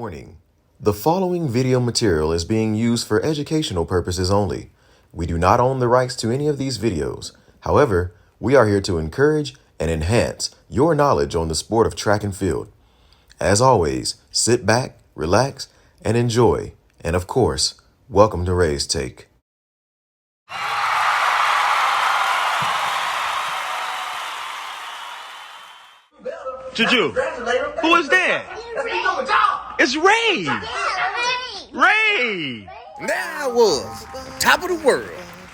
Warning. The following video material is being used for educational purposes only. We do not own the rights to any of these videos. However, we are here to encourage and enhance your knowledge on the sport of track and field. As always, sit back, relax, and enjoy. And of course, welcome to Raes Take. Juju, who is that? It's Raes. Raes. There I was, top of the world.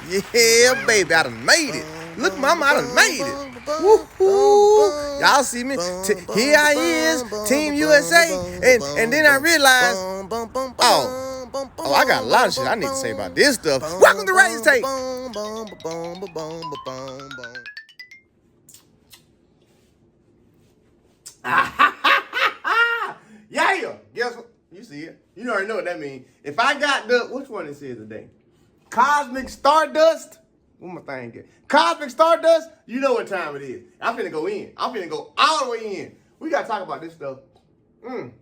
Yeah, baby, I done made it. Look, mama, I done made it. Woo-hoo. Y'all see me? Here I is, Team USA. And then I realized, I got a lot of shit I need to say about this stuff. Welcome to Raes Take. Yeah, guess what? You see it. You already know what that means. If I got which one it says today? Cosmic Stardust? What my thing get? Cosmic Stardust? You know what time it is. I'm finna go in. I'm finna go all the way in. We gotta talk about this stuff. How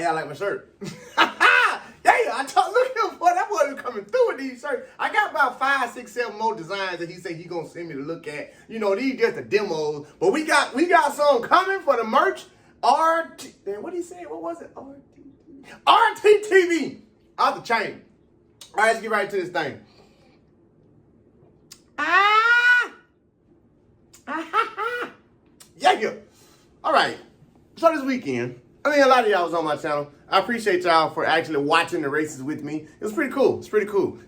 y'all like my shirt? Yeah, I told, look at him, boy, that boy was coming through with these shirts. I got about 5, 6, 7 more designs that he said he gonna send me to look at. You know, these just the demos. But we got some coming for the merch. What did he say? What was it? RTTV. Out the chain. All right, let's get right to this thing. Yeah. All right. So this weekend, a lot of y'all was on my channel. I appreciate y'all for actually watching the races with me. It was pretty cool. It's pretty cool.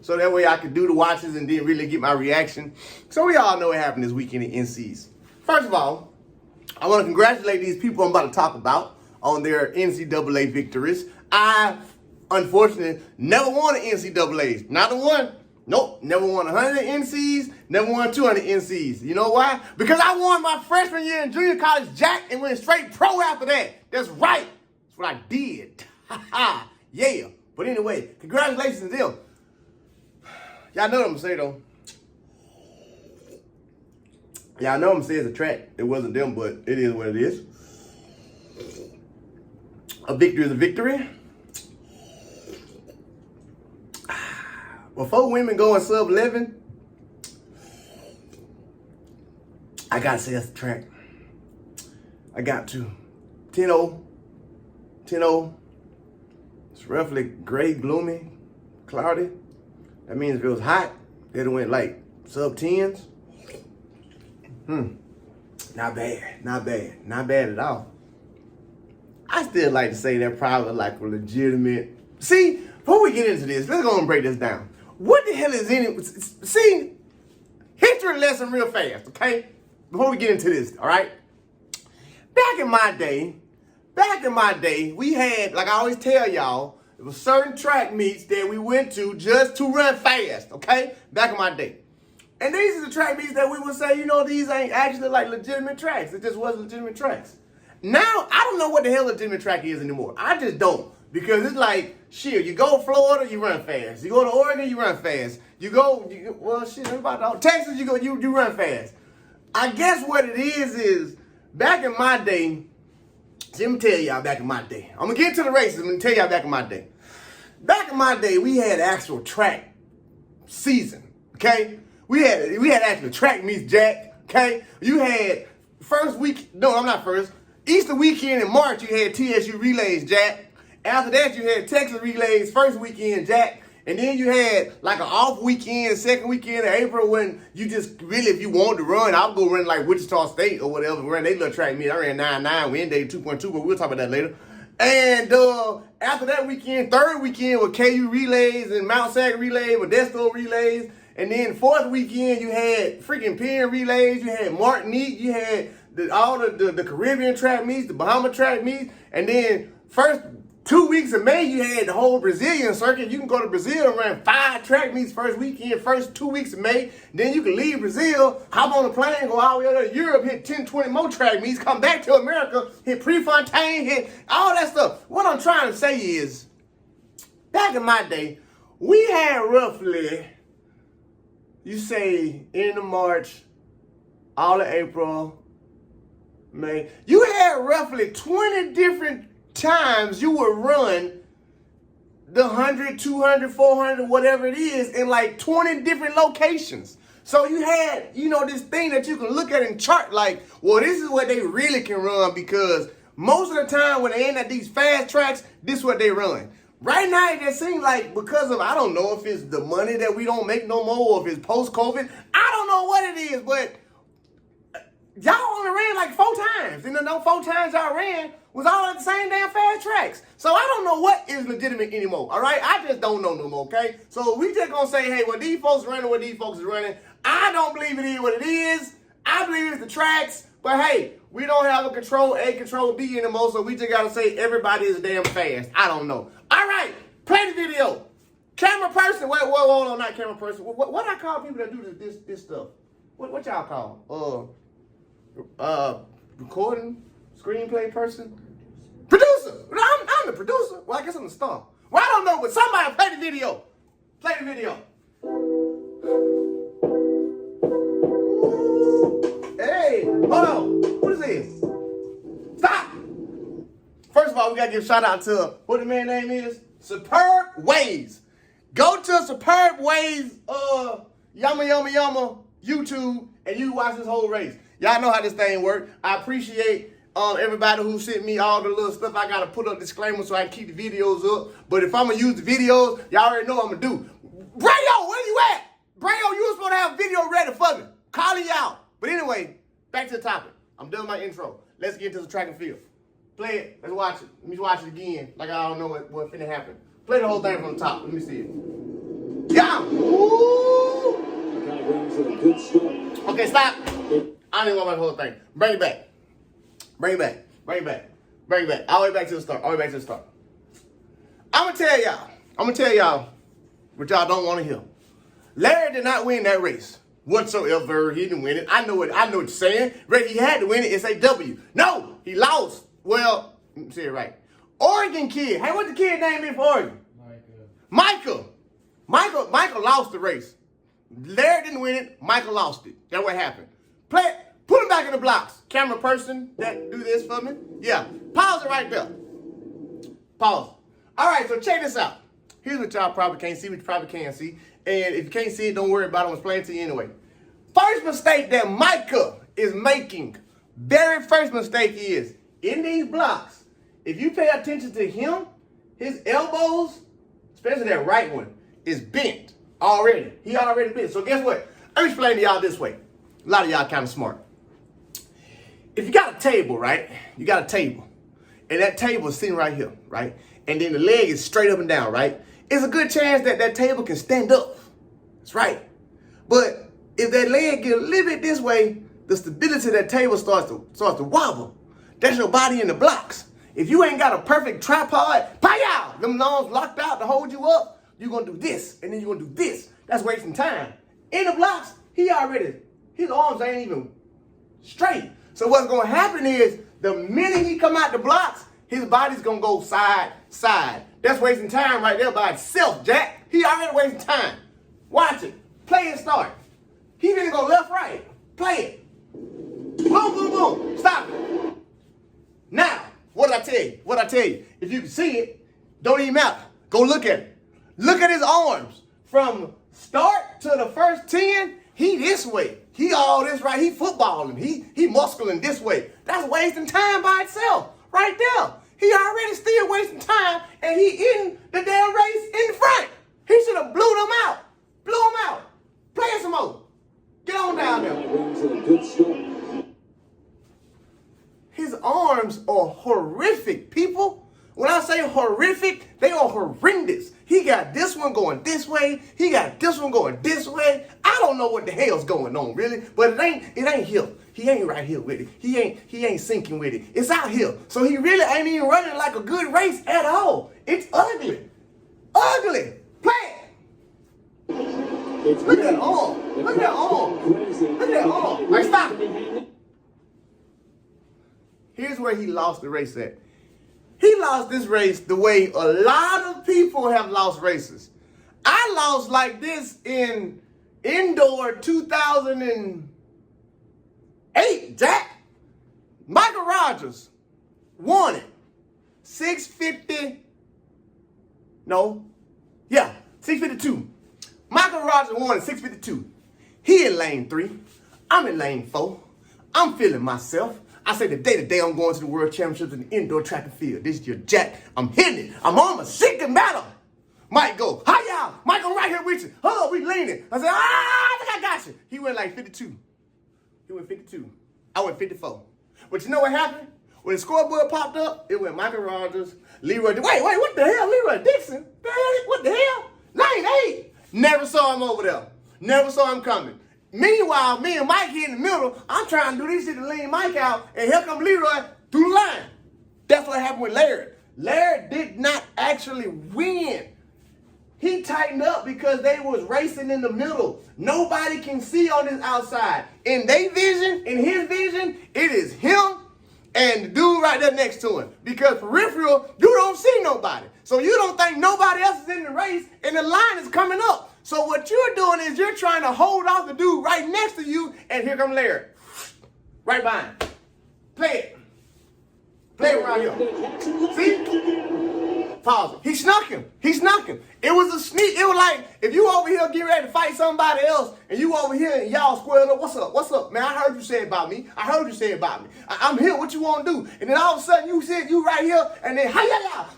So that way I could do the watches and then really get my reaction. So we all know what happened this weekend in NCs. First of all, I want to congratulate these people I'm about to talk about on their NCAA victories. I, unfortunately, never won an NCAAs. Not a one. Nope. Never won 100 NCs. Never won 200 NCs. You know why? Because I won my freshman year in junior college jack and went straight pro after that. That's right. That's what I did. Yeah. But anyway, congratulations to them. Y'all know what I'm going to say, though. Yeah, I know I'm saying it's a track. It wasn't them, but it is what it is. A victory is a victory. Before women go in sub 11, I gotta say that's the track. I got to. 10-0. 10-0. It's roughly gray, gloomy, cloudy. That means if it was hot, it'd have went like sub 10s. Not bad at all. I still like to say they're probably like a legitimate. See, before we get into this, let's go and break this down. What the hell is see, history lesson real fast, okay? Before we get into this, all right? Back in my day, we had, like I always tell y'all, there was certain track meets that we went to just to run fast, okay? Back in my day. And these are the track meets that we would say, you know, these ain't actually like legitimate tracks. It just wasn't legitimate tracks. Now, I don't know what the hell legitimate track is anymore. I just don't. Because it's like, shit, you go to Florida, you run fast. You go to Oregon, you run fast. Texas, you run fast. I guess what it is back in my day, let me tell y'all back in my day. I'm going to get to the races. I'm going to tell y'all back in my day. Back in my day, we had actual track season, okay? We had actual track meets, Jack, okay? You had Easter weekend in March, you had TSU relays, Jack. After that, you had Texas relays first weekend, Jack. And then you had like an off weekend, second weekend of April when you just really, if you wanted to run, I would go run like Wichita State or whatever, run their little track meet. I ran 9.9, we ended 2.2, but we'll talk about that later. And after that weekend, third weekend with KU relays and Mount Sac relays, Modesto relays. And then fourth weekend, you had freaking Penn relays, you had Martinique, you had all the Caribbean track meets, the Bahama track meets. And then first 2 weeks of May, you had the whole Brazilian circuit. You can go to Brazil and run 5 track meets first weekend, first 2 weeks of May. Then you can leave Brazil, hop on a plane, go all the way over to Europe, hit 10, 20 more track meets, come back to America, hit Prefontaine, hit all that stuff. What I'm trying to say is, back in my day, we had roughly, you say end of March, all of April, May. You had roughly 20 different times you would run the 100, 200, 400, whatever it is, in like 20 different locations. So you had, this thing that you can look at and chart like, well, this is what they really can run, because most of the time when they ain't at these fast tracks, this is what they run. Right now, it just seems like because of, I don't know if it's the money that we don't make no more, or if it's post-COVID. I don't know what it is, but y'all only ran like 4 times. And those 4 times y'all ran was all at the same damn fast tracks. So I don't know what is legitimate anymore, all right? I just don't know no more, okay? So we just gonna say, hey, what these folks running, what these folks is running. I don't believe it is what it is. I believe it's the tracks. But hey, we don't have a control A, control B anymore, so we just gotta say everybody is damn fast. I don't know. All right, play the video. Camera person, wait, hold on, not camera person. What I call people that do this stuff? What y'all call? Recording, screenplay person? Producer. I'm the producer. Well, I guess I'm the star. Well, I don't know, but somebody play the video. Play the video. Hey, hold on. What is this? Stop. First of all, we got to give a shout out to, what the man's name is? Superb Ways. Go to Superb Ways, Yama YouTube, and you watch this whole race. Y'all know how this thing works. I appreciate everybody who sent me all the little stuff. I got to put up disclaimers so I can keep the videos up. But if I'm going to use the videos, y'all already know what I'm going to do. Brayo, where you at? Brayo, you were supposed to have a video ready for me. Calling you out. But anyway, back to the topic. I'm done with my intro. Let's get to the track and field. Play it. Let's watch it. Let me watch it again. Like I don't know what's finna happen. Play the whole thing from the top. Let me see it. Yeah. Ooh. Okay, stop. I don't even want my whole thing. Bring it back. Bring it back. Bring it back. Bring it back. All the way back to the start. All the way back to the start. I'm gonna tell y'all what y'all don't want to hear. Larry did not win that race whatsoever. He didn't win it. I know what you're saying. He had to win it. It's a W. No, he lost. Well, let me say it right. Oregon kid. Hey, what's the kid name in for Oregon? Michael lost the race. Larry didn't win it. Michael lost it. That's what happened. Put him back in the blocks. Camera person that do this for me. Yeah. Pause it right there. Pause. All right, so check this out. Here's what y'all probably can't see, what you probably can't see. And if you can't see it, don't worry about it. I'm explaining to you anyway. First mistake that Micah is making, very first mistake is, in these blocks, if you pay attention to him, his elbows, especially that right one, is bent already. He already bent. So guess what? Let me explain to y'all this way. A lot of y'all kind of smart. If you got a table, right? You got a table. And that table is sitting right here, right? And then the leg is straight up and down, right? It's a good chance that that table can stand up. That's right. But if that leg get a little bit this way, the stability of that table starts to wobble. That's your body in the blocks. If you ain't got a perfect tripod, pow, them arms locked out to hold you up, you're going to do this, and then you're going to do this. That's wasting time. In the blocks, his arms ain't even straight. So what's going to happen is, the minute he come out the blocks, his body's going to go side. That's wasting time right there by itself, Jack. He already wasting time. Watch it. Play it start. He didn't go left, right. Play it. Boom, boom, boom. Stop it. Now, what did I tell you? If you can see it, don't even matter. Go look at it. Look at his arms. From start to the first 10, he this way. He all this right. He footballing. He muscling this way. That's wasting time by itself. Right there. He already still wasting time, and he in the damn race in front. He should have blew them out. Blew them out. Play it some more. Get on down there. His arms are horrific, people. When I say horrific, they are horrendous. He got this one going this way. He got this one going this way. I don't know what the hell's going on, really. But it ain't here. He ain't right here with it. He ain't sinking with it. It's out here. So he really ain't even running like a good race at all. It's ugly. Ugly. Play it. Look at that arm. Look at that arm. Look at that arm. Like, stop it. Here's where he lost the race at. He lost this race the way a lot of people have lost races. I lost like this in indoor 2008, Jack. Michael Rogers won it. 650. No. Yeah, 652. Michael Rogers won at 652. He in lane 3. I'm in lane 4. I'm feeling myself. I say today I'm going to the World Championships in the indoor track and field. This is your Jack. I'm hitting it. I'm on my second battle. Mike go, hi y'all. Mike, I'm right here with you. Hold on, we leaning. I said, I think I got you. He went like 52. He went 52. I went 54. But you know what happened? When the scoreboard popped up, it went Michael Rogers, Leroy. Wait, what the hell? Leroy Dixon? What the hell? Lane 8. Never saw him over there. Never saw him coming. Meanwhile, me and Mike here in the middle, I'm trying to do this shit to lean Mike out, and here come Leroy through the line. That's what happened with Larry. Larry did not actually win. He tightened up because they was racing in the middle. Nobody can see on this outside. In their vision, in his vision, it is him and the dude right there next to him. Because peripheral, you don't see nobody. So you don't think nobody else is in the race, and the line is coming up. So what you're doing is you're trying to hold off the dude right next to you, and here comes Larry. Right behind. Play it. Play it around here. See? Pause it. He snuck him. It was a sneak. It was like, if you over here getting ready to fight somebody else, and you over here and y'all squared up, what's up? Man, I heard you say about me. I'm here, what you want to do? And then all of a sudden, you said you right here, and then,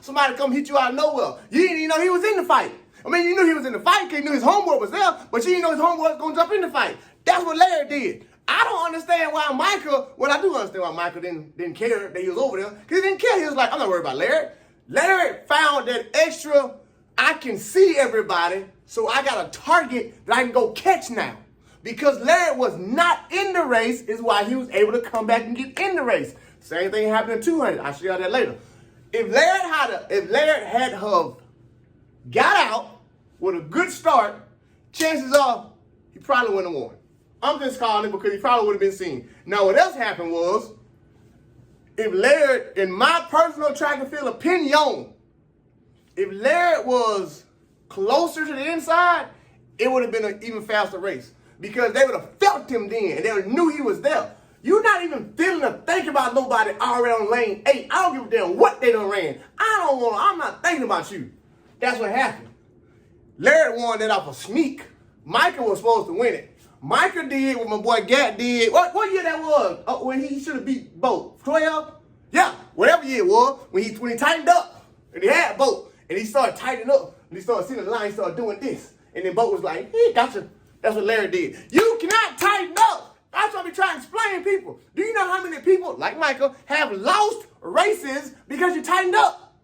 somebody come hit you out of nowhere. You didn't even know he was in the fight. I mean, you knew he was in the fight because you knew his homeboy was there, but you didn't know his homeboy was going to jump in the fight. That's what Larry did. I don't understand why Michael, well, I do understand why Michael didn't care that he was over there, because he didn't care. He was like, I'm not worried about Larry. Larry found that extra, I can see everybody, so I got a target that I can go catch now. Because Larry was not in the race is why he was able to come back and get in the race. Same thing happened in 200. I'll show you that later. If Larry had got out with a good start, chances are he probably wouldn't have won. I'm just calling it because he probably would have been seen. Now, what else happened was, if Larry, in my personal track and field opinion, if Larry was closer to the inside, it would have been an even faster race. Because they would have felt him then, and they would have knew he was there. You're not even feeling or thinking about nobody already on lane 8. I don't give a damn what they done ran. I'm not thinking about you. That's what happened. Larry won that off a sneak. Michael was supposed to win it. Michael did what my boy Gat did. What year that was? When he should have beat both. 12? Yeah, whatever year it was. When he tightened up, and he had both, and he started tightening up, and he started seeing the line, he started doing this. And then Boat was like, hey, gotcha. That's what Larry did. You cannot tighten up. That's what we try to explain to people. Do you know how many people, like Michael, have lost races because you tightened up?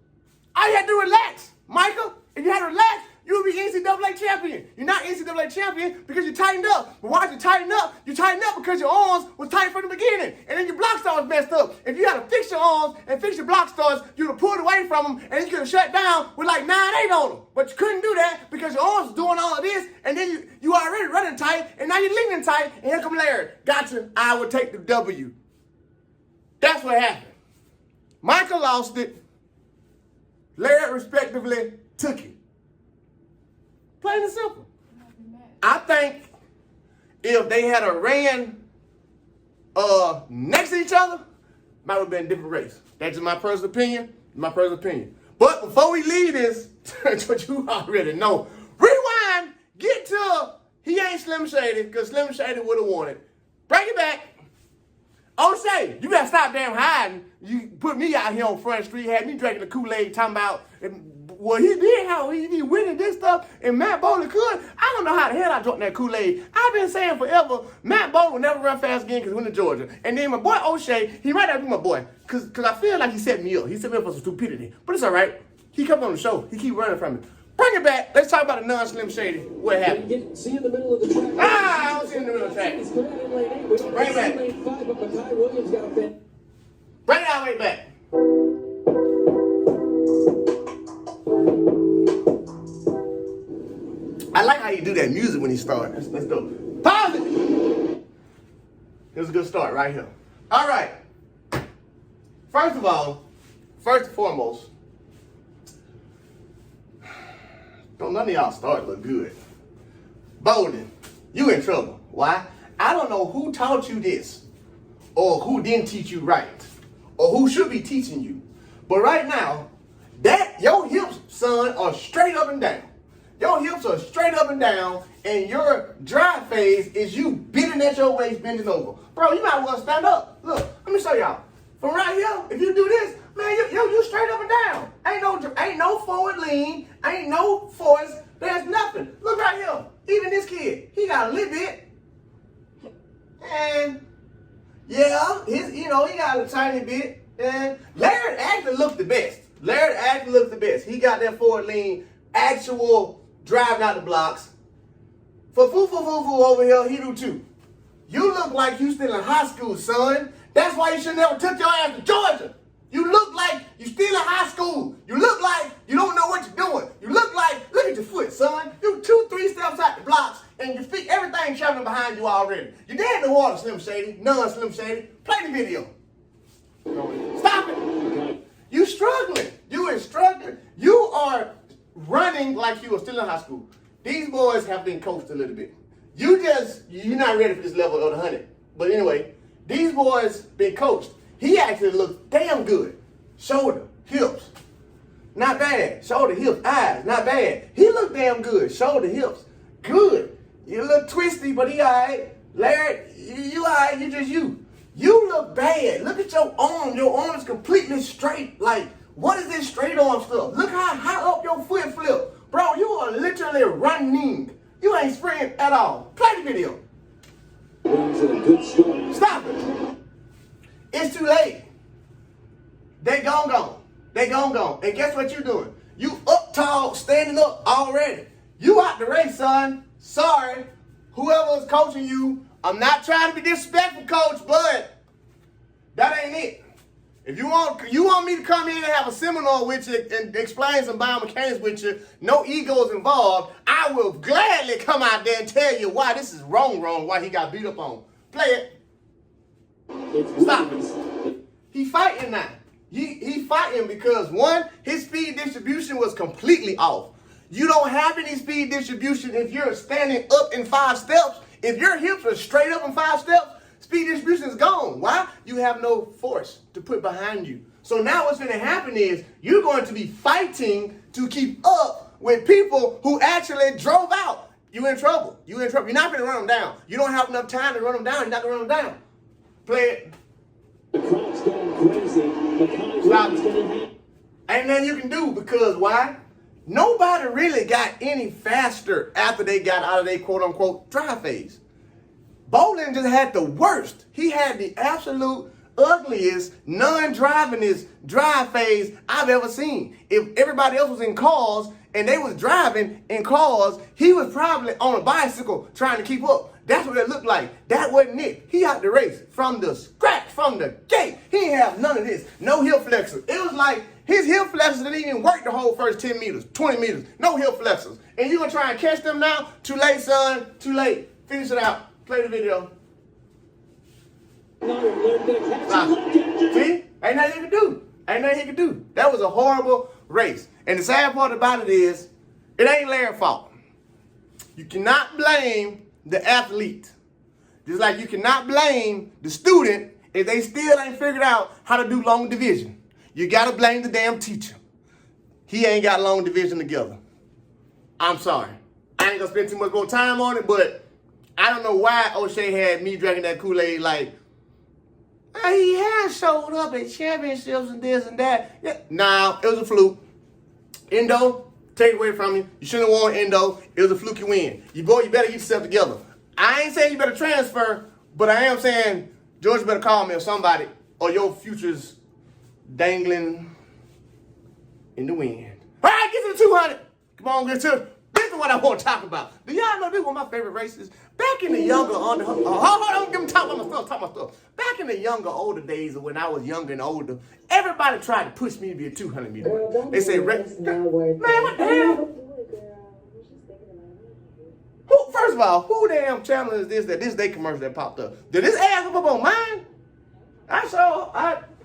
All you had to do was relax. Michael, if you had to relax, you would be NCAA champion. You're not NCAA champion because you tightened up. But why did you tighten up? You tightened up because your arms was tight from the beginning. And then your block star was messed up. If you had to fix your arms and fix your block stars, you would have pulled away from them and you could have shut down with like 9-8 on them. But you couldn't do that because your arms was doing all of this, and then you already running tight, and now you're leaning tight, and here come Larry. Gotcha, I would take the W. That's what happened. Michael lost it. Larry respectively took it. Plain and simple. I think if they had a ran next to each other, might have been a different race. That's just my personal opinion. But before we leave this, what you already know, rewind, get to he ain't Slim Shady, because Slim Shady would have won it. Bring it back. O'Shea, you better stop damn hiding. You put me out here on Front Street, had me drinking the Kool-Aid, talking about, well, he did how he winning this stuff, and Matt Bowler could. I don't know how the hell I drank that Kool-Aid. I've been saying forever, Matt Bowler will never run fast again because he went to Georgia. And then my boy O'Shea, he might have been my boy, because I feel like he set me up. He set me up for some stupidity. But it's all right. He comes on the show. He keep running from me. Bring it back. Let's talk about the non-Slim Shady. What happened? See in the middle of the track. I don't see in the middle of the track. Bring it back. Bring it all the way back. I like how you do that music when you start. Let's go. Pause it. Here's a good start right here. All right. First and foremost, don't none of y'all start look good. Bowden, you in trouble. Why? I don't know who taught you this, or who didn't teach you right, or who should be teaching you. But right now, your hips, son, are straight up and down. Your hips are straight up and down, and your drive phase is you bending at your waist, bending over. Bro, you might well stand up. Look, let me show y'all. From right here, if you do this, man, you straight up and down. Ain't no forward lean, ain't no force. There's nothing. Look right here. Even this kid, he got a little bit, and yeah, he got a tiny bit. And Larry actually looked the best. He got that forward lean, actual driving out the blocks. For foo over here, he do too. You look like you still in high school, son. That's why you should never took your ass to Georgia. You look like you still in high school. You look like you don't know what you're doing. You look at your foot, son. You 2-3 steps out the blocks, and your feet, everything traveling behind you already. You dead in the water, Slim Shady. None, Slim Shady. Play the video. Stop it. You struggling. You are struggling. You are running like you are still in high school. These boys have been coached a little bit. You're not ready for this level of the 100. But anyway, these boys been coached. He actually looks damn good. Shoulder, hips, not bad. Shoulder, hips, eyes, not bad. He looked damn good. Shoulder, hips, good. You look twisty, but he all right. Larry, you all right. You just you. You look bad. Look at your arm. Your arm is completely straight. Like, what is this straight arm stuff? Look how high up your foot flip. Bro, you are literally running. You ain't sprinting at all. Play the video. Stop it. It's too late. They gone. And guess what you doing? You up tall, standing up already. You out the race, son. Sorry. Whoever's coaching you, I'm not trying to be disrespectful, coach, but that ain't it. If you want me to come in and have a seminar with you and explain some biomechanics with you, no egos involved, I will gladly come out there and tell you why this is wrong, why he got beat up on. Play it. Stop it. He fighting now. He fighting because, one, his speed distribution was completely off. You don't have any speed distribution if you're standing up in 5 steps. If your hips are straight up in 5 steps, speed distribution is gone. Why? You have no force to put behind you. So now what's going to happen is you're going to be fighting to keep up with people who actually drove out. You're in trouble. You're not going to run them down. You don't have enough time to run them down. You're not going to run them down. Play it. The crowd's going crazy. Stop it. Ain't nothing you can do because why? Nobody really got any faster after they got out of their quote-unquote drive phase. Bolin just had the worst. He had the absolute ugliest non-drivingest drive phase I've ever seen. If everybody else was in cars and they was driving in cars, he was probably on a bicycle trying to keep up. That's what it looked like. That wasn't it. He out the race from the scratch, from the gate. He didn't have none of this. No hip flexors. It was like his hip flexors didn't even work the whole first 10 meters, 20 meters. No hip flexors. And you gonna try and catch them now? Too late, son. Too late. Finish it out. Play the video. See? Ain't nothing he can do. That was a horrible race. And the sad part about it is, it ain't Larry's fault. You cannot blame the athlete. Just like you cannot blame the student if they still ain't figured out how to do long division. You gotta blame the damn teacher. He ain't got long division together. I'm sorry. I ain't gonna spend too much more time on it, but I don't know why O'Shea had me drinking that Kool-Aid like, he has showed up at championships and this and that. Yeah. Nah, it was a fluke. Endo, take it away from you. You shouldn't have won Endo. It was a fluky win. You better get yourself together. I ain't saying you better transfer, but I am saying George better call me or somebody, or your future's dangling in the wind. All right, get to the 200. Come on, get to it. This is what I want to talk about. Do y'all know this is one of my favorite races? Back in the younger, hold on, give me talk about my stuff. Back in the younger, older days of when I was younger and older, everybody tried to push me to be a 200 meter. They say, man, what the hell? First of all, who damn channel is this that this day commercial that popped up? Did this ass up on mine?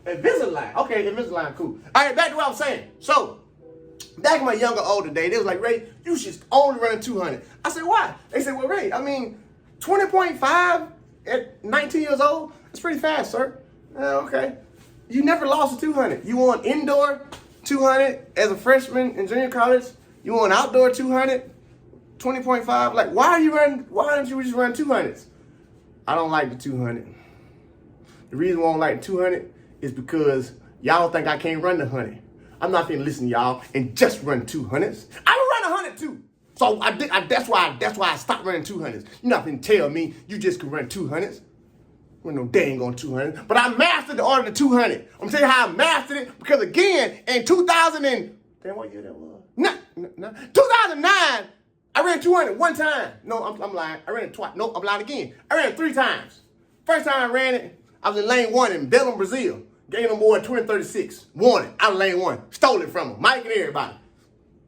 Invisalign. Okay, Invisalign, cool. All right, back to what I was saying. So, back in my younger, older day, they was like, Ray, you should only run 200. I said, why? They said, well, Ray, 20.5 at 19 years old, that's pretty fast, sir. Okay. You never lost a 200. You won indoor 200 as a freshman in junior college. You won outdoor 200, 20.5. Like, why don't you just run 200s? I don't like the 200. The reason why I don't like the 200 is because y'all think I can't run the 100. I'm not finna listen to y'all and just run 200s. I can run 100 too. So that's why I stopped running 200s. You're not finna tell me you just can run 200s. Run no dang on 200. But I mastered the art of the 200. I'm gonna tell you how I mastered it because again, in 2000 and damn, what year that was? 2009, I ran 200 one time. No, I'm lying. I ran it twice. No, I'm lying again. I ran it 3 times. First time I ran it, I was in lane 1 in Belém, Brazil. Gave them boy 2036. Won it. I was lane 1. Stole it from them. Mike and everybody.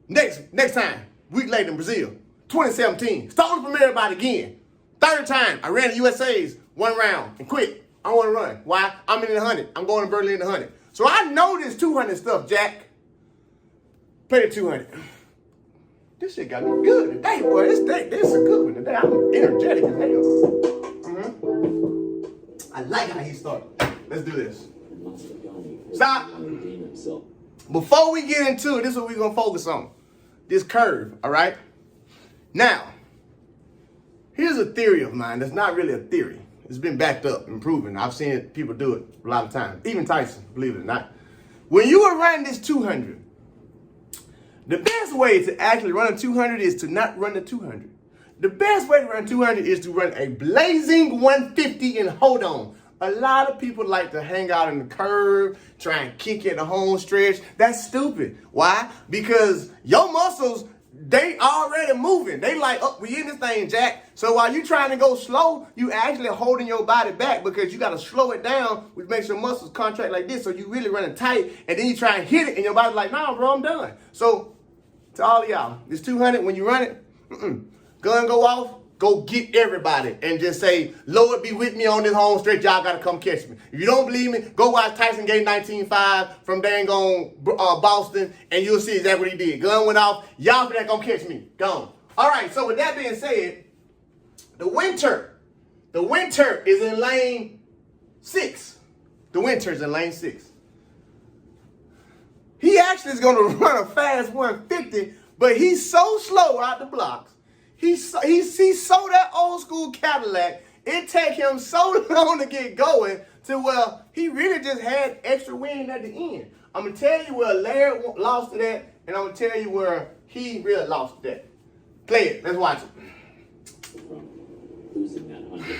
Next time, week later in Brazil, 2017. Stole it from everybody again. Third time, I ran the USA's 1 round and quit. I don't want to run. Why? I'm in the 100. I'm going to Berlin in the 100. So I know this 200 stuff, Jack. Play the 200. This shit got me good today, boy. This is a good one today. I'm energetic as hell. I like how he started. Let's do this. Stop. Before we get into it, this is what we're going to focus on. This curve, all right? Now, here's a theory of mine that's not really a theory. It's been backed up and proven. I've seen people do it a lot of times. Even Tyson, believe it or not. When you are running this 200, the best way to actually run a 200 is to not run the 200. The best way to run 200 is to run a blazing 150 and hold on. A lot of people like to hang out in the curve, try and kick at the home stretch. That's stupid. Why? Because your muscles, they already moving. They like, oh, we in this thing, Jack. So while you trying to go slow, you actually holding your body back because you got to slow it down, which makes your muscles contract like this. So you really running tight, and then you try and hit it, and your body's like, nah, bro, I'm done. So to all of y'all, this 200, when you run it, gun go off, go get everybody and just say, Lord be with me on this home stretch. Y'all got to come catch me. If you don't believe me, go watch Tyson Gate 19.5 from dang on Boston, and you'll see exactly what he did. Gun went off. Y'all finna come catch me. Gone. All right, so with that being said, the winter is in lane 6. The winter is in lane 6. He actually is going to run a fast 150, but he's so slow out the blocks. He so that old school Cadillac, it take him so long to get going to where he really just had extra wind at the end. I'm going to tell you where Larry lost it at, and I'm going to tell you where he really lost it at. Play it. Let's watch it. Losing that 100.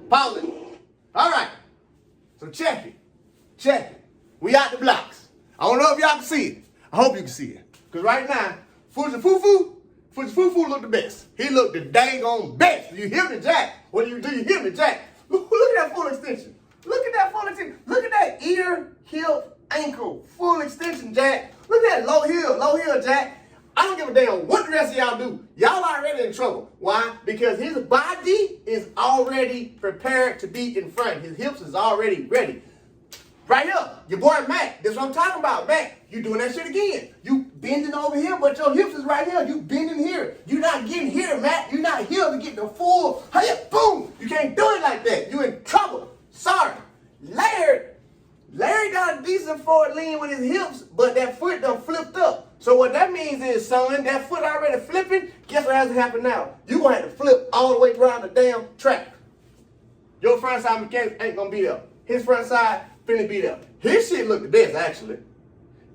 Pause it. All right. So check it. We out the blocks. I don't know if y'all can see it. I hope you can see it. Because right now, Fufu look the best. He looked the dang on best. You hear me, Jack? What do? You hear me, Jack? Look at that full extension. Look at that full extension. Look at that ear, hip, ankle. Full extension, Jack. Look at that low heel, Jack. I don't give a damn what the rest of y'all do. Y'all already in trouble. Why? Because his body is already prepared to be in front. His hips is already ready. Right here, your boy Mac. That's what I'm talking about, Mac. You doing that shit again. You bending over here, but your hips is right here. You bending here. You not getting here, Mac. You not here to get the full, boom. You can't do it like that. You in trouble. Sorry. Larry got a decent forward lean with his hips, but that foot done flipped up. So what that means is, son, that foot already flipping, guess what has to happen now? You gonna have to flip all the way around the damn track. Your front side mechanics ain't gonna be there. His front side finna be there. His shit look the best, actually.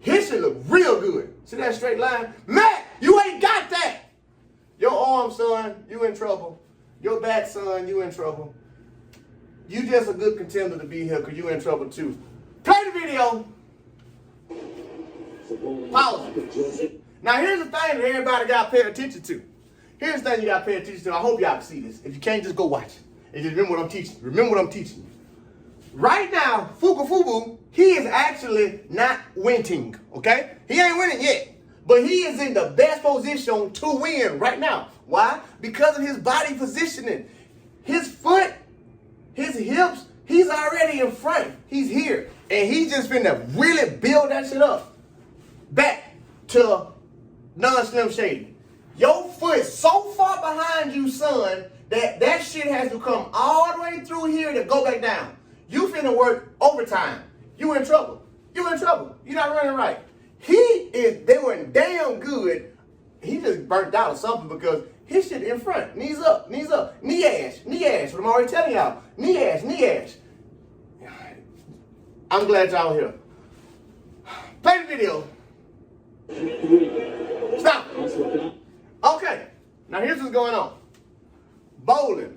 His shit look real good. See that straight line? Matt, you ain't got that. Your arm, son, you in trouble. Your back, son, you in trouble. You just a good contender to be here because you in trouble too. Play the video. Pause. Now here's the thing that everybody got to pay attention to. Here's the thing you got to pay attention to. I hope y'all can see this. If you can't, just go watch it. And just remember what I'm teaching. Remember what I'm teaching you. Right now, Fufu, he is actually not winning, okay? He ain't winning yet. But he is in the best position to win right now. Why? Because of his body positioning. His foot, his hips, he's already in front. He's here. And he's just finna really build that shit up. Back to non-slim shady. Your foot so far behind you, son, that shit has to come all the way through here to go back down. You finna work overtime. You in trouble. You in trouble. You're not running right. They were damn good. He just burnt out or something because his shit in front. Knees up, knees up. Knee ash, knee ash. What I'm already telling y'all. Knee ash, knee ash. I'm glad y'all here. Play the video. Stop. Okay. Now here's what's going on. Bowling.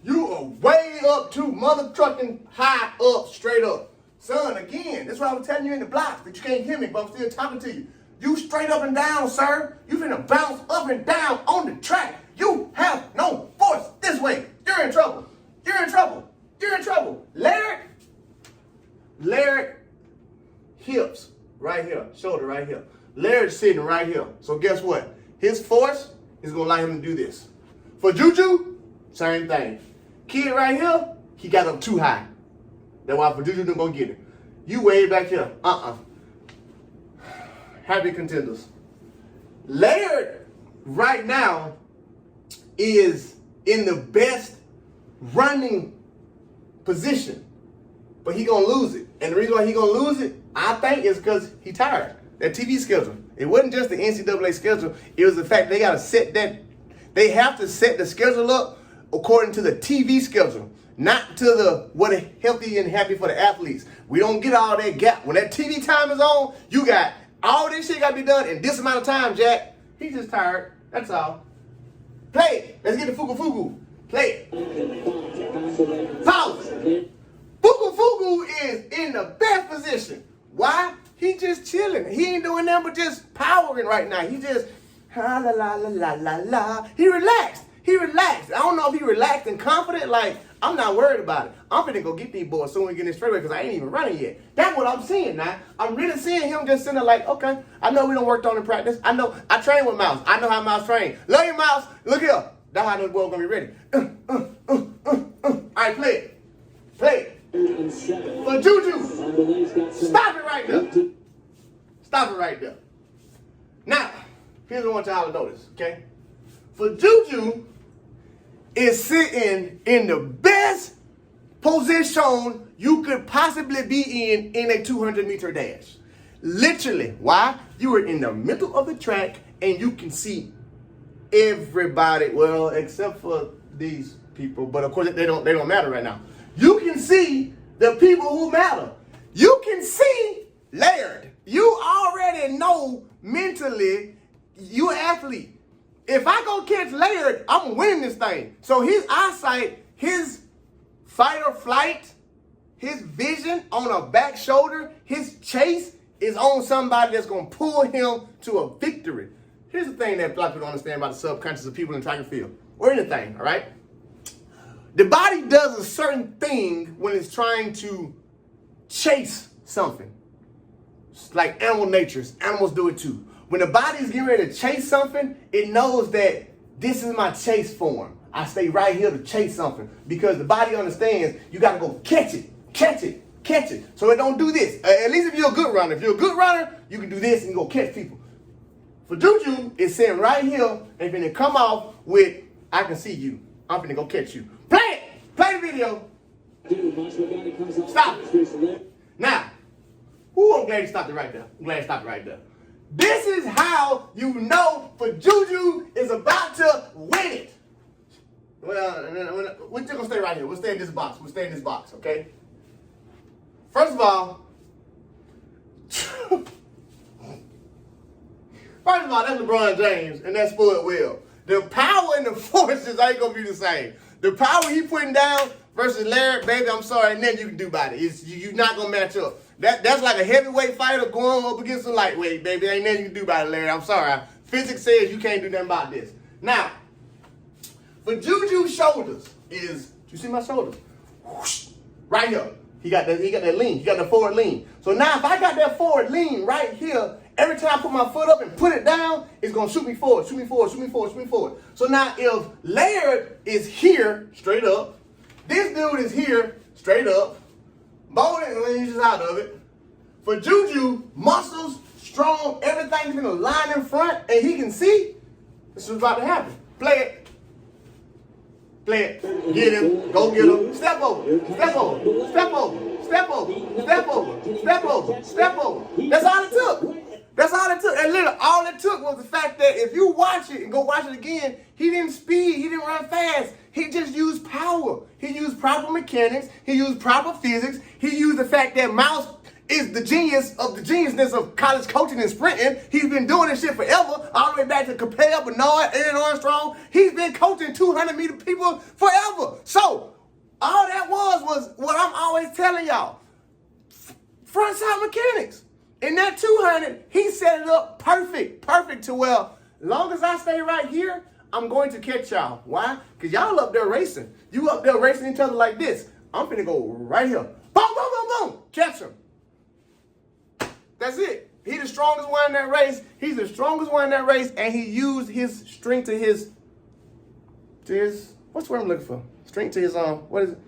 You are way up too mother trucking high up, straight up. Son, again, that's what I was telling you in the blocks, but you can't hear me, but I'm still talking to you. You straight up and down, sir. You finna bounce up and down on the track. You have no force this way. You're in trouble. You're in trouble. You're in trouble. Laird, hips right here, shoulder right here. Laird's sitting right here. So guess what? His force is gonna allow him to do this. For Juju, same thing. Kid right here, he got up too high. That's why for Juju, don't go get it. You way back here. Happy contenders. Laird right now is in the best running position, but he gonna lose it. And the reason why he gonna lose it, I think, is because he tired. That TV schedule. It wasn't just the NCAA schedule. It was the fact they gotta set that. They have to set the schedule up according to the TV schedule, not to the what is healthy and happy for the athletes. We don't get all that gap. When that TV time is on, you got all this shit got to be done in this amount of time, Jack. He's just tired. That's all. Play it. Let's get the fugu. Play it. Pause. Fugu is in the best position. Why? He just chilling. He ain't doing nothing but just powering right now. He just la la la la la la. He relaxed. I don't know if he relaxed and confident. Like, I'm not worried about it. I'm finna go get these boys soon we get in straightaway because I ain't even running yet. That's what I'm seeing now. I'm really seeing him just sitting there like, okay, I know we don't worked on in practice. I know I train with Mouse. I know how Mouse train. Love you, Mouse. Look here. That's how I know the boy's gonna be ready. All right, play it. Play it. For Juju. Stop it right there. Stop it right there. Now, here's what I want y'all to notice, okay? For Juju is sitting in the best position you could possibly be in a 200-meter dash. Literally. Why? You are in the middle of the track and you can see everybody, well, except for these people, but of course they don't matter right now. You can see the people who matter. You can see Laird. You already know mentally you an athlete. If I go catch Laird, I'm winning this thing. So his eyesight, his fight or flight, his vision on a back shoulder, his chase is on somebody that's going to pull him to a victory. Here's the thing that a lot of people don't understand about the subconscious of people in track and field, or anything, all right? The body does a certain thing when it's trying to chase something. It's like animal nature. Animals do it too. When the body's getting ready to chase something, it knows that this is my chase form. I stay right here to chase something because the body understands you got to go catch it. So it don't do this. At least if you're a good runner. If you're a good runner, you can do this and go catch people. For Juju, it's sitting right here and finna come off with, I can see you. I'm finna go catch you. Play it. Play the video. Stop. Now, I'm glad you stopped it right there. This is how you know for Juju is about to win it. Well, we're just gonna stay right here. We'll stay in this box. Okay? First of all, that's LeBron James, and that's Floyd Will. The power and the forces ain't gonna be the same. The power he putting down versus Larry, baby, I'm sorry, nothing you can do about it. You're not gonna match up. That's like a heavyweight fighter going up against a lightweight, baby. Ain't nothing you can do about it, Larry. I'm sorry. Physics says you can't do nothing about this. Now, for Juju's shoulders is, you see my shoulders? Whoosh, right here. He got that lean. He got the forward lean. So now if I got that forward lean right here, every time I put my foot up and put it down, it's going to shoot me forward. So now if Laird is here, straight up, this dude is here, straight up, Bowden, he's just out of it. For Juju, muscles, strong, everything's going to line in front, and he can see, This is about to happen. Play it. Play it. Get him. Go get him. Step over. Step over. Step over. Step over. Step over. Step over. Step over. That's all it took. That's all it took. And literally, all it took was the fact that if you watch it and go watch it again, he didn't speed. He didn't run fast. He just used power. He used proper mechanics. He used proper physics. He used the fact that Mouse is the genius of the geniusness of college coaching and sprinting. He's been doing this shit forever, all the way back to Capel, Bernard, Aaron Armstrong. He's been coaching 200-meter people forever. So all that was what I'm always telling y'all. Front side mechanics. In that 200, he set it up perfect to well, long as I stay right here, I'm going to catch y'all. Why? Because y'all up there racing. You up there racing each other like this. I'm finna go right here. Boom, boom, boom, boom. Catch him. That's it. He's the strongest one in that race. He's the strongest one in that race, and he used his strength to his, what's the word I'm looking for? Strength to his, what is it?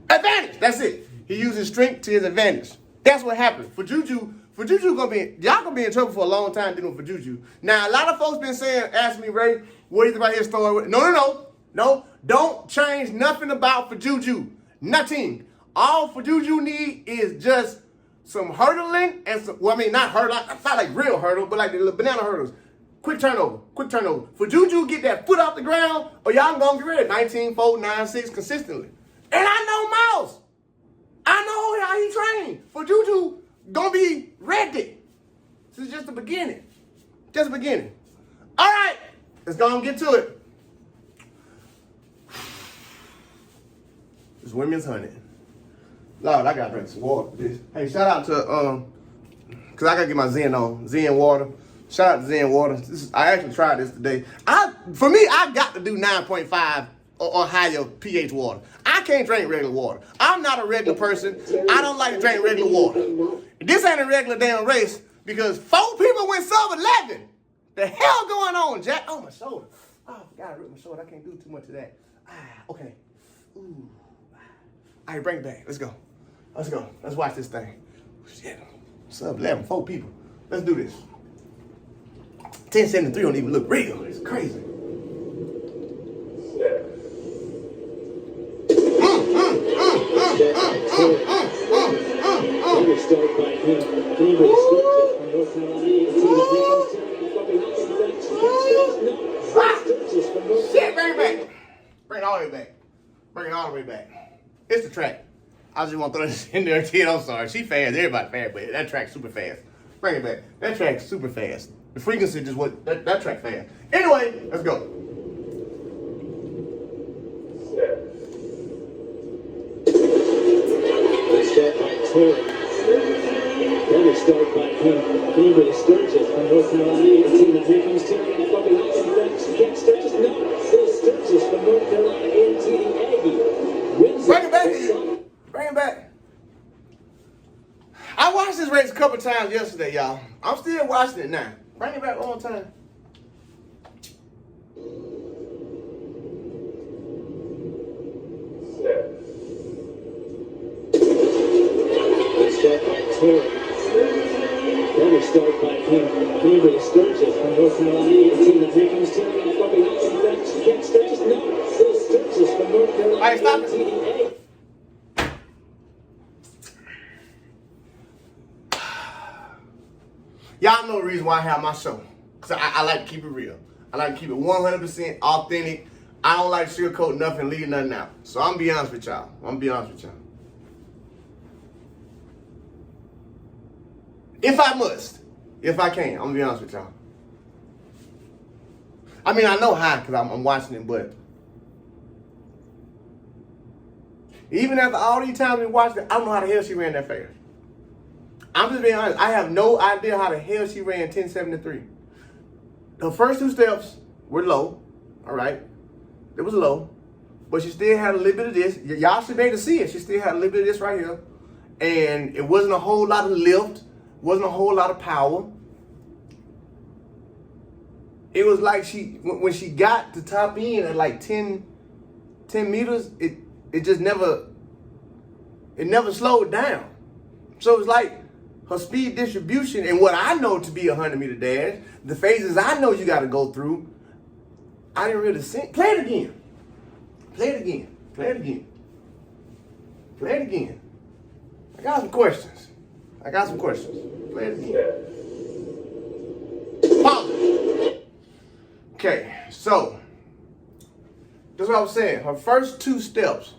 Advantage. That's it. He used his strength to his advantage. That's what happened. For Juju y'all gonna be in trouble for a long time dealing with Juju. Now, a lot of folks been saying, ask me, Ray, what do you think about his story? No. Don't change nothing about for Juju. Nothing. All for Juju need is just some hurdling and some, well, I mean, not hurdle, not like real hurdle, but like the little banana hurdles. Quick turnover. For Juju, get that foot off the ground, or y'all gonna get rid of 19, 4, 9, 6 consistently. And I know Mouse. I know how he trained. For Juju, gonna be ready. This is just the beginning. Just the beginning. All right, let's go and get to it. It's women's hunting. Lord, I gotta drink some water for this. Hey, shout out to cause I gotta get my Zen on. Zen water. Shout out to Zen water. I actually tried this today. For me, I got to do 9.5 or higher pH water. I can't drink regular water. I'm not a regular person. I don't like to drink regular water. This ain't a regular damn race because 4 people went sub-11. The hell going on, Jack? Oh, my shoulder. Oh, I forgot I ripped my shoulder. I can't do too much of that. Okay. Ooh. All right, bring it back. Let's go. Let's watch this thing. Shit. Sub-11, 4 people. Let's do this. 1073 don't even look real. It's crazy. Shit, bring it back. Bring it all the way back. Bring it all the way back. It's the track. I just want to throw this in there again. I'm sorry. She fast. Everybody fast, but that track's super fast. Bring it back. That track's super fast. The frequency just what that track fast. Anyway, let's go. Another start by Cambridge Sturgis from North Carolina A&T. Here comes Terry bumping out in front. She can't Sturgis. No, it's Sturgis from North Carolina A&T. The Aggie wins. Bring it back. Bring it back. I watched this race a couple times yesterday, y'all. I'm still watching it now. Bring it back one time. Another start by Cambridge Sturgis from North Carolina A&T. Here comes Terry bumping out in front. She can't Sturgis. No, it's Sturgis from North Carolina. All right, stop it. Y'all know the reason why I have my show. Because I like to keep it real. I like to keep it 100% authentic. I don't like to sugarcoat nothing, leave nothing out. So I'm going to be honest with y'all. If I must. If I can. I'm going to be honest with y'all. I mean, I know how because I'm watching it, but even after all these times we watched it, I don't know how the hell she ran that fast. I'm just being honest. I have no idea how the hell she ran 1073. The first 2 steps were low, all right? It was low, but she still had a little bit of this. Y'all should be able to see it. She still had a little bit of this right here. And it wasn't a whole lot of lift, wasn't a whole lot of power. It was like when she got to top end at like 10 meters, it just never slowed down. So it was like her speed distribution, and what I know to be a 100-meter dash, the phases I know you got to go through, I didn't really see. Play it again. Play it again. Play it again. Play it again. I got some questions. Play it again. Pause. Okay, so that's what I was saying. Her first 2 steps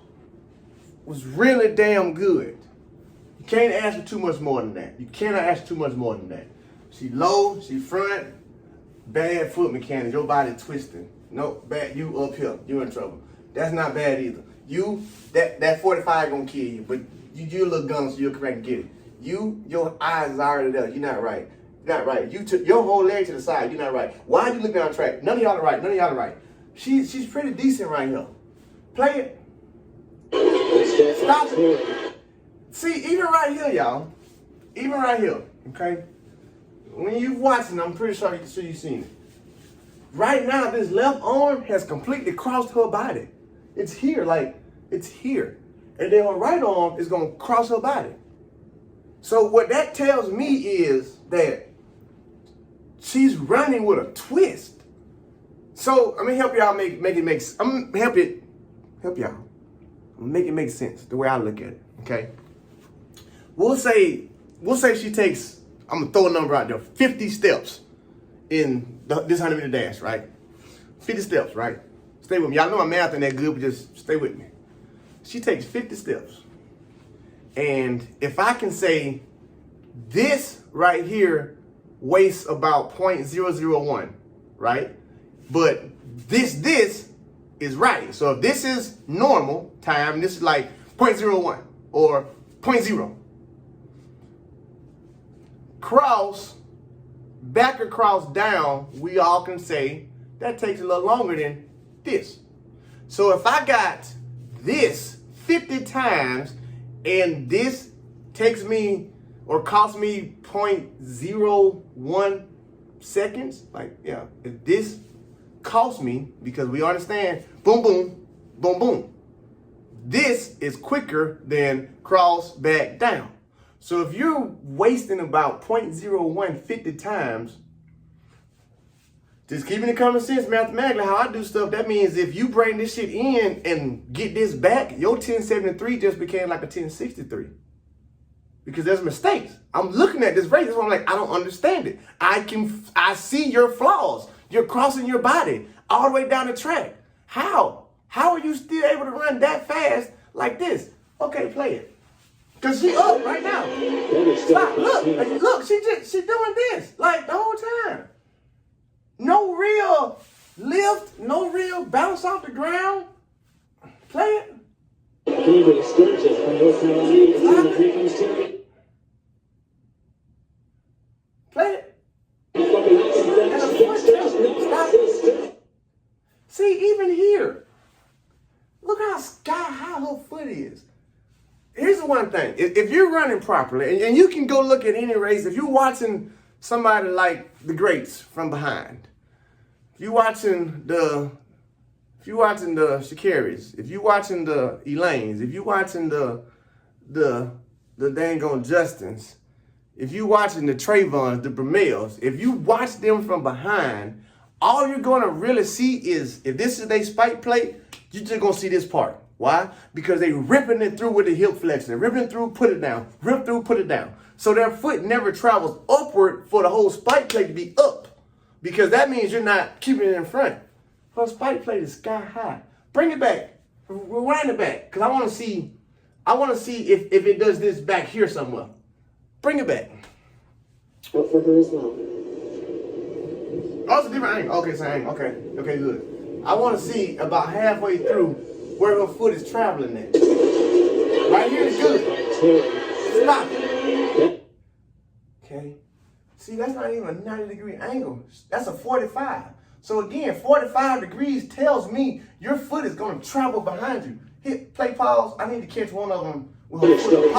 was really damn good. You can't ask for too much more than that. You cannot ask too much more than that. She low, she front, bad foot mechanics, your body twisting. No, bad, you up here, you in trouble. That's not bad either. You, that 45 gonna kill you, but you a little gun, so you'll come back and get it. Your eyes is already there, you're not right. You're not right. You took your whole leg to the side, you're not right. Why are you looking on track? None of y'all are right, none of y'all are right. She's pretty decent right here. Play it. Stop it. See, even right here, y'all. Even right here, okay? When you're watching, I'm pretty sure you've seen it. Right now, this left arm has completely crossed her body. It's here, like, it's here. And then her right arm is going to cross her body. So what that tells me is that she's running with a twist. So, I'm going to help y'all make it make sense. I'm going to help y'all. I'm going to make it make sense the way I look at it, okay? We'll say she takes, I'm going to throw a number out there, 50 steps in this 100-meter dash, right? 50 steps, right? Stay with me. Y'all know my math ain't that good, but just stay with me. She takes 50 steps. And if I can say this right here wastes about 0.001, right? But this is right. So if this is normal time, this is like 0.01 or 0.0. Cross, back across down, we all can say that takes a little longer than this. So if I got this 50 times and this takes me or costs me 0.01 seconds, like, yeah, if this costs me, because we understand, boom, boom, boom, boom. This is quicker than cross back down. So if you're wasting about 0.01 50 times, just keeping it common sense mathematically, how I do stuff, that means if you bring this shit in and get this back, your 1073 just became like a 1063. Because there's mistakes. I'm looking at this race, that's why I'm like, I don't understand it. I see your flaws. You're crossing your body all the way down the track. How? How are you still able to run that fast like this? Okay, play it. Because she up right now. Stop, look, she doing this like the whole time. No real lift, no real bounce off the ground. Play it. Cambridge Sturgis from North Carolina. Here comes Terry. Play it. Stop. See, even here, look how sky high her foot is. Here's the one thing. If you're running properly, and you can go look at any race, if you're watching somebody like the greats from behind, if you're watching the Shakaris, if you're watching the Elaines, if you're watching the dang on Justins, if you're watching the Trayvons, the Bramels, if you watch them from behind, all you're going to really see is, if this is their spike plate, you're just going to see this part. Why? Because they ripping it through with the hip flexion. They're ripping it through, put it down. Rip through, put it down. So their foot never travels upward for the whole spike plate to be up. Because that means you're not keeping it in front. Her spike plate is sky high. Bring it back. Rewind it back. Because I want to see if it does this back here somewhere. Bring it back. Up for her as well. Oh, it's a different angle. Okay, same angle. Okay, good. I want to see about halfway through where her foot is traveling at. Right here is good. Stop it. Okay. See, that's not even a 90-degree angle. That's a 45. So again, 45 degrees tells me your foot is going to travel behind you. Hit play pause. I need to catch one of them with her foot.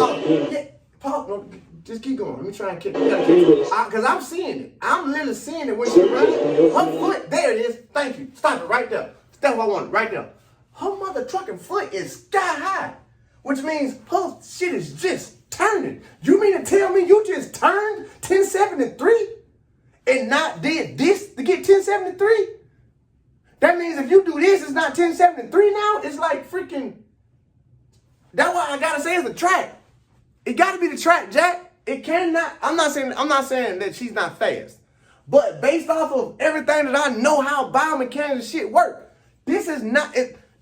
Pause. No, just keep going. Let me try and catch it. Because I'm seeing it. I'm literally seeing it when she's running. Her foot, there it is. Thank you. Stop it right there. That's what I want, right there. Her mother trucking foot is sky high, which means her shit is just turning. You mean to tell me you just turned 1073 and not did this to get 1073? That means if you do this, it's not 1073 now. It's like freaking. That's why I gotta say it's the track. It gotta be the track, Jack. It cannot. I'm not saying that she's not fast, but based off of everything that I know how biomechanics shit work, this is not.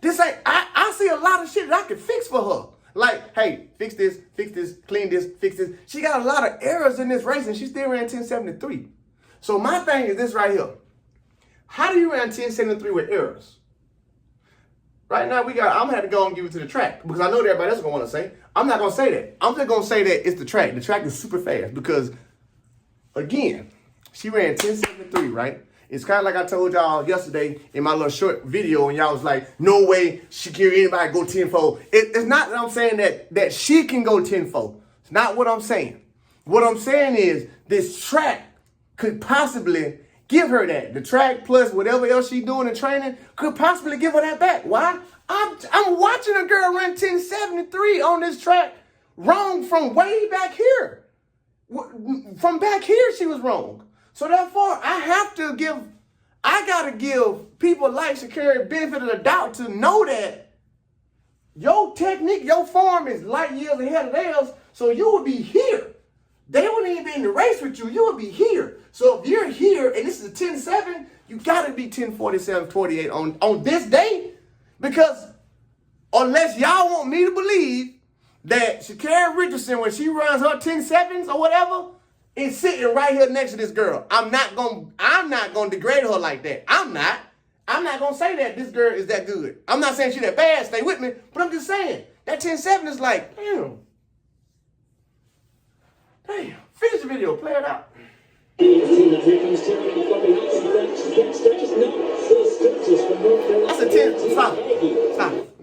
This ain't. I see a lot of shit that I could fix for her. Like, hey, fix this, clean this, fix this. She got a lot of errors in this race, and she still ran 1073. So my thing is this right here. How do you run 1073 with errors? Right now, I'm gonna have to go and give it to the track because I know that everybody else is gonna want to say. I'm not gonna say that. I'm just gonna say that it's the track. The track is super fast because, again, she ran 1073, right? It's kind of like I told y'all yesterday in my little short video, and y'all was like, "No way she can anybody go 10-4." It's not that I'm saying that she can go 10-4. It's not what I'm saying. What I'm saying is this track could possibly give her that. The track plus whatever else she's doing in training could possibly give her that back. Why? I'm watching a girl run 1073 on this track wrong from way back here. From back here, she was wrong. So therefore, I gotta give people like Sha'Carri benefit of the doubt to know that your technique, your form is light years ahead of theirs, so you would be here. They wouldn't even be in the race with you. You would be here. So if you're here and this is a 10-7, you got to be 10-47, 48 on this day. Because unless y'all want me to believe that Sha'Carri Richardson, when she runs her 10-7s or whatever, is sitting right here next to this girl. I'm not gonna degrade her like that. I'm not gonna say that this girl is that good. I'm not saying she that bad, stay with me, but I'm just saying that 10-7 is like, damn, finish the video, play it out. Here comes Terry in the fucking house in front. She can't stretches. No. Little stretches from North Carolina. That's a 10.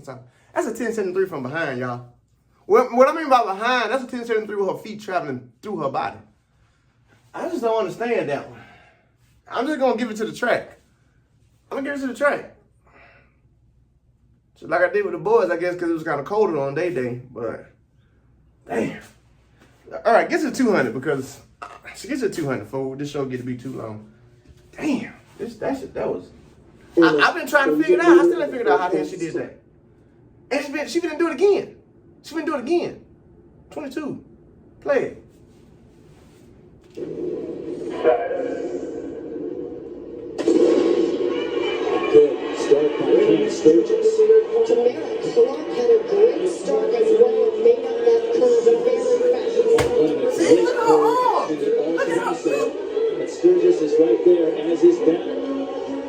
Stop. That's a 10-73 from behind, y'all. What I mean by behind, that's a 10-73 with her feet traveling through her body. I just don't understand that one. I'm just gonna give it to the track. I'm gonna give it to the track. Just like I did with the boys, I guess, because it was kind of colder on their day. But damn. All right, get to 200 because she gets to 200 for this show get to be too long. Damn, that was. I've been trying to figure it out. I still haven't figured out how the hell she did that. And she been do it again. She been do it again. 22. Play it. Good start by Cam Sturgis. Tamara Clark had a great start as well and made up that curve very fast. See, look at her arm. Look at her feet. But Sturgis is right there, as is back.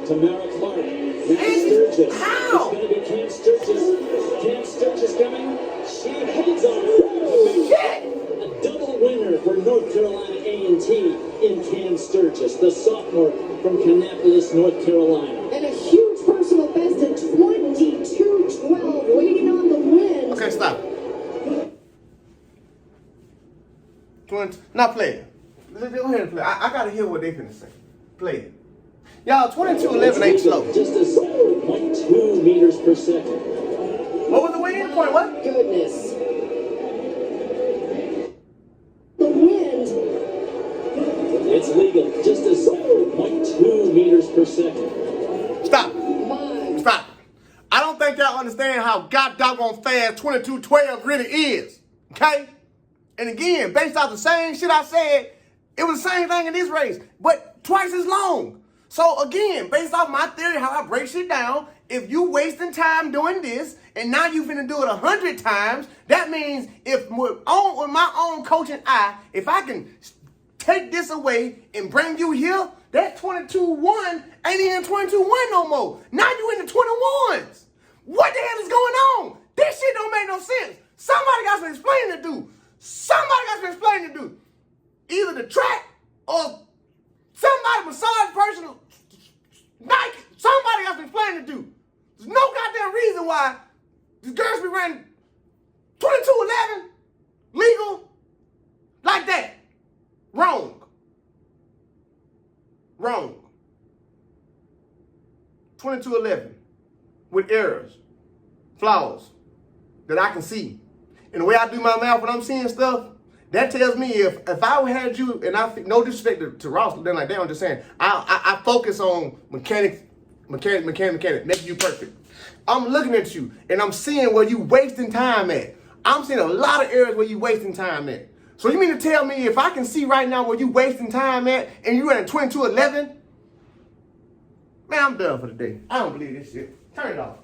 Tamara Clark. Now Sturgis. How? It's going to be Cam Sturgis. Cam Sturgis coming. She heads on. Shit. A double winner for North Carolina A&T in Cam Sturgis, the sophomore from Kannapolis, North Carolina. And a huge personal best at 22:12, waiting on the win. Okay, stop. 20. Now play it. Go ahead and play. I gotta hear what they finna say. Play it. Y'all, 22:11 ain't slow. Just a 0.2 meters per second. What was the win point? What? Goodness. The wind. It's legal. Just a 0.2 meters per second. Stop. My. Stop. I don't think y'all understand how god doggone fast 22:12 really is. Okay? And again, based off the same shit I said, it was the same thing in this race, but twice as long. So again, based off my theory, how I break shit down, if you wasting time doing this, and now you finna do it 100 times, that means if with my own coaching eye, if I can take this away and bring you here, that 22-1 ain't even 22-1 no more. Now you in the 21s. What the hell is going on? This shit don't make no sense. Somebody got some explaining to do. Either the track or somebody, massage person, Nike, somebody got some explaining to do. There's no goddamn reason why these girls be running 22:11 legal like that. Wrong. 22:11 with errors, flaws that I can see. And the way I do my math when I'm seeing stuff, That tells me if I had you, and no disrespect to Ross, then like that, I'm just saying, I focus on mechanics, making you perfect. I'm looking at you, and I'm seeing where you wasting time at. I'm seeing a lot of areas where you wasting time at. So you mean to tell me if I can see right now where you wasting time at, and you at 22-11? Man, I'm done for the day. I don't believe this shit. Turn it off.